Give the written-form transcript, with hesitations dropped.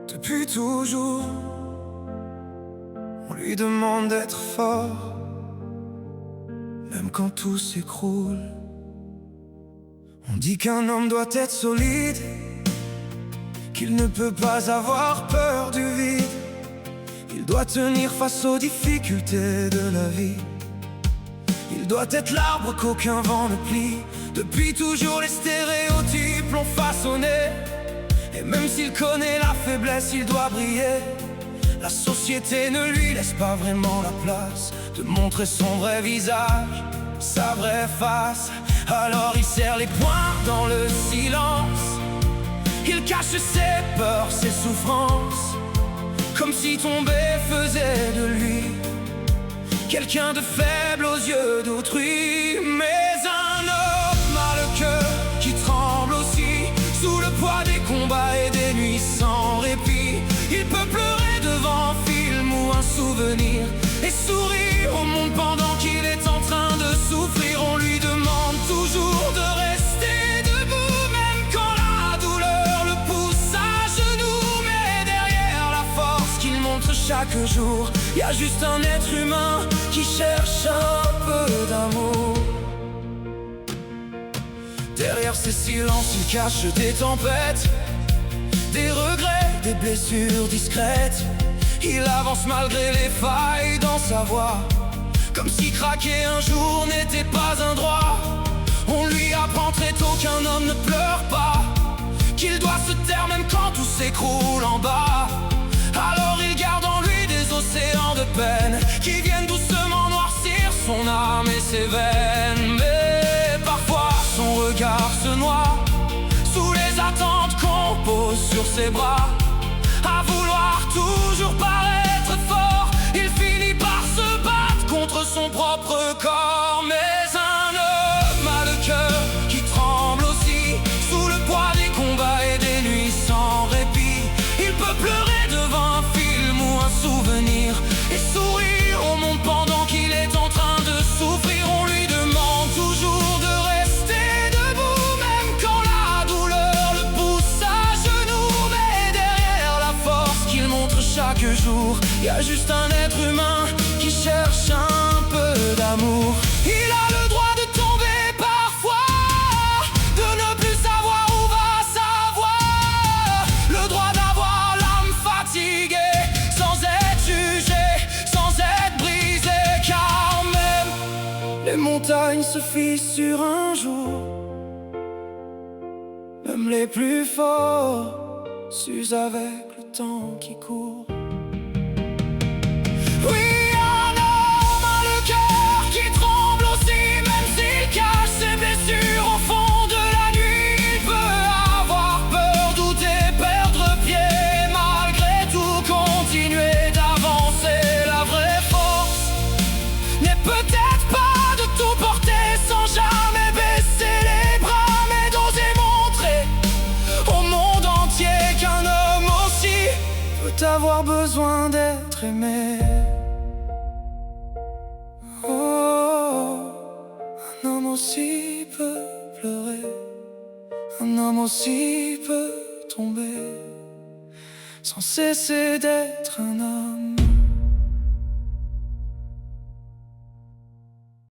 Depuis toujours, on lui demande d'être fort, même quand tout s'écroule. On dit qu'un homme doit être solide, qu'il ne peut pas avoir peur du vide. Il doit tenir face aux difficultés de la vie. Il doit être l'arbre qu'aucun vent ne plie. Depuis toujours les stéréotypes l'ont façonné, et même s'il connaît la faiblesse, il doit briller. La société ne lui laisse pas vraiment la place de montrer son vrai visage, sa vraie face. Alors il serre les poings dans le silence. Il cache ses peurs, ses souffrances, comme si tomber faisait de lui quelqu'un de faible aux yeux d'autrui. Mais un homme a le cœur qui tremble aussi, sous le poids des combats et des nuits sans répit. Il peut pleurer devant un film ou un souvenir, et sourire au monde pendant qu'il est en train de souffrir. On lui demande toujours de rester debout, même quand la douleur le pousse à genoux. Mais derrière la force qu'il montre chaque jour, y a juste un être humain qui cherche un peu d'amour. Derrière ces silences, il cache des tempêtes, des regrets, des blessures discrètes. Il avance malgré les failles dans sa voix, comme si craquer un jour n'était pas un droit. On lui apprend très tôt qu'un homme ne pleure pas, qu'il doit se taire même quand tout s'écroule en bas. Alors il garde en lui des océans de peine qui viennent doucement noircir son âme et ses veines. Mais parfois son regard se noie sous les attentes qu'on pose sur ses bras. À vouloir toujours paraître fort, il finit par se battre contre son propre corps. Mais un homme a le cœur qui tremble aussi, sous le poids des combats et des nuits sans répit. Il peut pleurer devant un film ou un souvenir, et sourire au monde pendant qu'il est en train de souffrir. On lui demande toujours de rester debout, même quand la douleur le pousse à genoux. Mais derrière la force qu'il montre chaque jour, y a juste un être humain qui cherche un peu d'amour. Il a le droit de tomber parfois, de ne plus savoir où va sa voix, le droit d'avoir l'âme fatiguée, sans être jugé, sans être brisé. Car même les montagnes se fissurent un jour, même les plus forts s'usent avec le temps qui court. Oui, un homme a le cœur qui tremble aussi, même s'il cache ses blessures au fond de la nuit. Il peut avoir peur, douter, perdre pied, malgré tout continuer d'avancer. La vraie force n'est peut-être pas de tout porter sans jamais baisser les bras, mais d'oser montrer au monde entier qu'un homme aussi peut avoir besoin d'être aimé. Oh, un homme aussi peut pleurer, un homme aussi peut tomber, sans cesser d'être un homme.